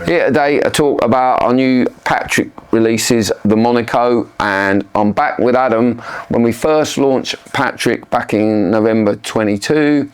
Here today I talk about our new Patrick releases, the Monaco, and I'm back with Adam. When we first launched Patrick back in November 22,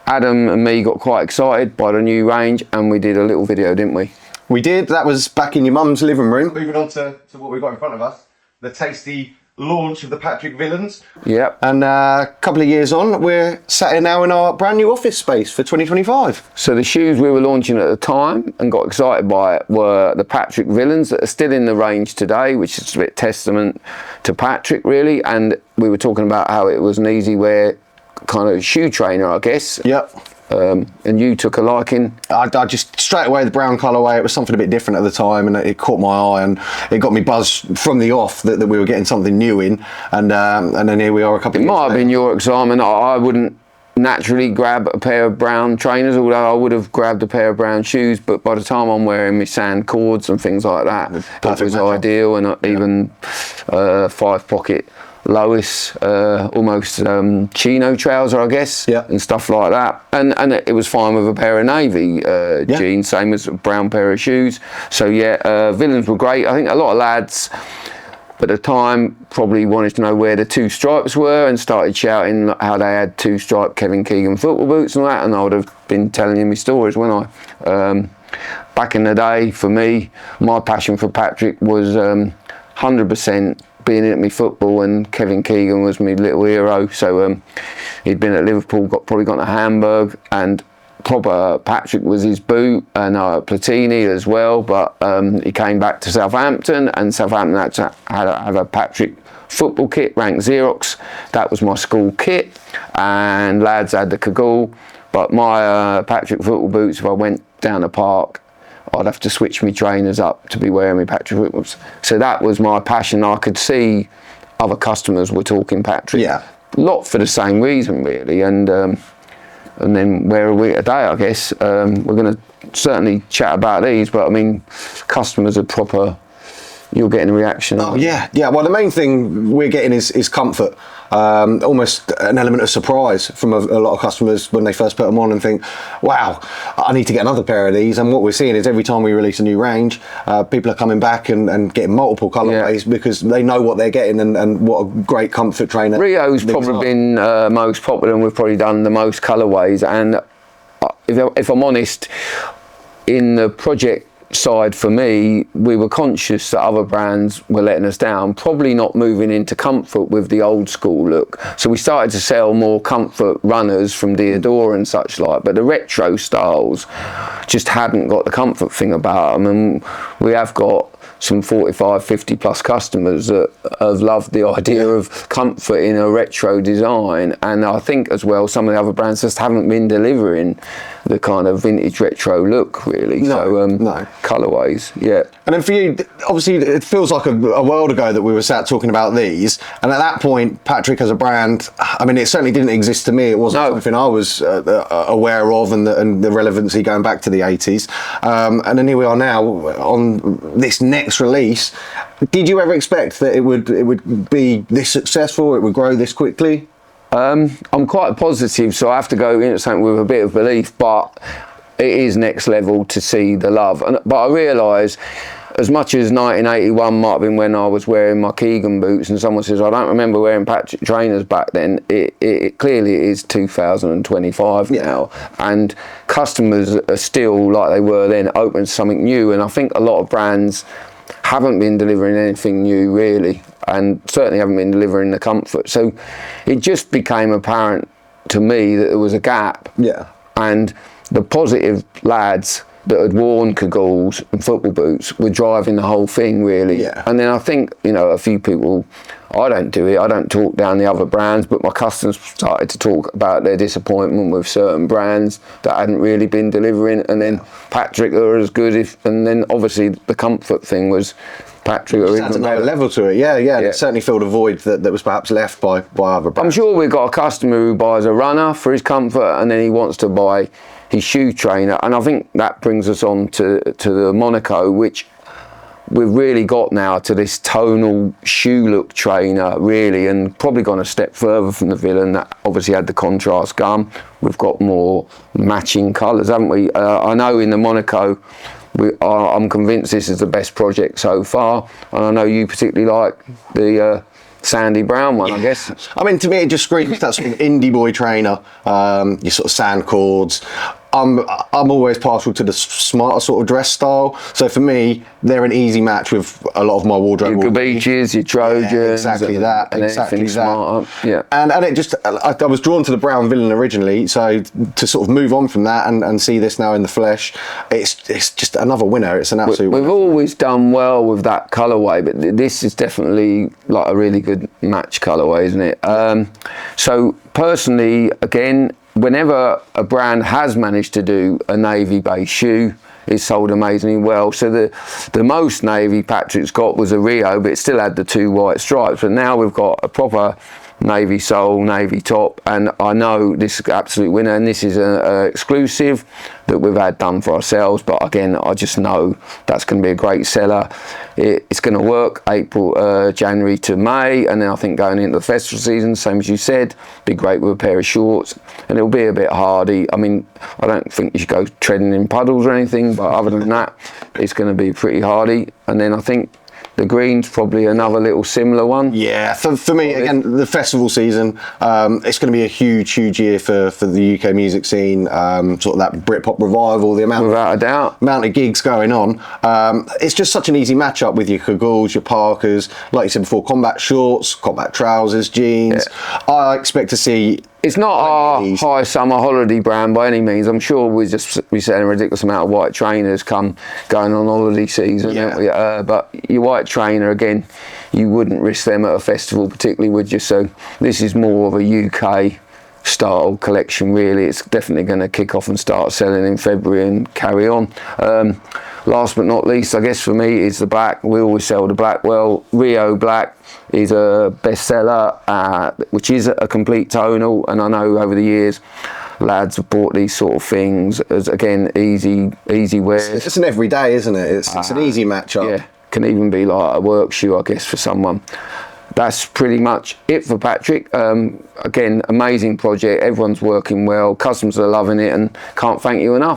Adam and me got quite excited by the new range and we did a little video, didn't we? We did. That was back in your mum's living room. Moving on to what we've got in front of us, the tasty launch of the Patrick Villains. Yep. And a couple of years on, we're sat here now in our brand new office space for 2025. So the shoes we were launching at the time and got excited by it were the Patrick Villains that are still in the range today, which is a bit testament to Patrick really. And we were talking about how it was an easy wear kind of shoe trainer, I guess. Yep. And you took a liking. I just straight away the brown colourway. It was something a bit different at the time, and it caught my eye, and it got me buzzed from the off that we were getting something new in, and then here we are a couple of years It might have later. been your excitement. I wouldn't naturally grab a pair of brown trainers, although I would have grabbed a pair of brown shoes, but by the time I'm wearing my sand cords and things like that, it was ideal. And even 5-pocket Lois, almost chino trouser, I guess, yeah, and stuff like that. And it was fine with a pair of navy jeans, same as a brown pair of shoes. So yeah, Villains were great. I think a lot of lads at the time probably wanted to know where the two stripes were and started shouting how they had two striped Kevin Keegan football boots and all that, and I would have been telling you my stories, wouldn't I? Back in the day, for me, my passion for Patrick was 100% being in at me football, and Kevin Keegan was my little hero. So he'd been at Liverpool, probably gone to Hamburg, and proper Patrick was his boot, and Platini as well. But he came back to Southampton, and Southampton had to have a Patrick football kit, ranked Xerox. That was my school kit, and lads had the Cagoule. But my Patrick football boots, if I went down the park, I'd have to switch my trainers up to be wearing my Patrick footballs. So that was my passion. I could see other customers were talking Patrick. Yeah. A lot for the same reason, really. And then where are we today, I guess? We're going to certainly chat about these, but I mean, customers are proper. You're getting a reaction. Oh yeah, yeah. Well, the main thing we're getting is comfort. Almost an element of surprise from a lot of customers when they first put them on and think, wow, I need to get another pair of these. And what we're seeing is every time we release a new range, people are coming back and getting multiple colorways because they know what they're getting and what a great comfort trainer. Rio's probably been most popular, and we've probably done the most colorways. And if I'm honest, in the project side for me, we were conscious that other brands were letting us down, probably not moving into comfort with the old school look. So we started to sell more comfort runners from Diodora and such like, but the retro styles just hadn't got the comfort thing about them. And we have got some 45, 50 plus customers that have loved the idea of comfort in a retro design. And I think as well, some of the other brands just haven't been delivering the kind of vintage retro look really. No. Colorways, yeah. And then for you, obviously it feels like a world ago that we were sat talking about these, and at that point Patrick as a brand, I mean, it certainly didn't exist to me. It wasn't something I was aware of, and the relevancy going back to the 80s, and then here we are now on this next release. Did you ever expect that it would be this successful, it would grow this quickly? I'm quite positive, so I have to go into something with a bit of belief, but it is next level to see the love. But I realise, as much as 1981 might have been when I was wearing my Keegan boots, and someone says I don't remember wearing Patrick trainers back then, it clearly is 2025 now, and customers are still like they were then, open to something new. And I think a lot of brands haven't been delivering anything new really, and certainly haven't been delivering the comfort. So it just became apparent to me that there was a gap. Yeah. And the positive lads that had worn Cagoules and football boots were driving the whole thing really. Yeah. And then I think, you know, a few people, I don't do it, I don't talk down the other brands, but my customers started to talk about their disappointment with certain brands that hadn't really been delivering, and then Patrick are as good and then obviously the comfort thing was Patrick or Adds another level to it, yeah. It certainly filled a void that was perhaps left by other brands. I'm sure we've got a customer who buys a runner for his comfort and then he wants to buy his shoe trainer, and I think that brings us on to the Monaco, which we've really got now to this tonal shoe look trainer really, and probably gone a step further from the Villain that obviously had the contrast gum. We've got more matching colours, haven't we? I know in the Monaco I'm convinced this is the best project so far, and I know you particularly like the sandy brown one, I guess. I mean, to me, it just screams that sort of indie boy trainer, your sort of sand cords. I'm always partial to the smarter sort of dress style. So for me, they're an easy match with a lot of my wardrobe. Your beaches, your Trojans, exactly that. Yeah, and it just I was drawn to the brown villain originally. So to sort of move on from that and see this now in the flesh, it's just another winner. It's an absolute. We've always done well with that colourway, but this is definitely like a really good match colourway, isn't it? So personally, again, whenever a brand has managed to do a navy based shoe, it's sold amazingly well. So the most navy Patrick's got was a Rio, but it still had the 2 white stripes. But now we've got a proper navy sole, navy top, and I know this is an absolute winner, and this is an exclusive that we've had done for ourselves. But again, I just know that's going to be a great seller. It's going to work April, January to May, and then I think going into the festival season, same as you said, be great with a pair of shorts, and it'll be a bit hardy. I mean, I don't think you should go treading in puddles or anything, but other than that, it's going to be pretty hardy. And then I think the green's probably another little similar one. Yeah, for me, again, the festival season, it's going to be a huge year for the UK music scene, sort of that Britpop revival, the amount, without a doubt, amount of gigs going on. It's just such an easy matchup with your Kaguls, your Parkers, like you said before, combat shorts, combat trousers, jeans. Yeah. I expect to see. It's not our high summer holiday brand by any means. I'm sure we're selling a ridiculous amount of white trainers going on holiday season. Yeah. But your white trainer, again, you wouldn't risk them at a festival particularly, would you? So this is more of a UK style collection, really. It's definitely going to kick off and start selling in February and carry on. Last but not least, I guess for me, is the black. We always sell the black well. Rio black is a bestseller, which is a complete tonal, and I know over the years lads have bought these sort of things as, again, easy wears. It's an everyday, isn't it? It's an easy matchup. Yeah, can even be like a work shoe, I guess, for someone. That's pretty much it for Patrick. Again, amazing project. Everyone's working well. Customers are loving it, and can't thank you enough.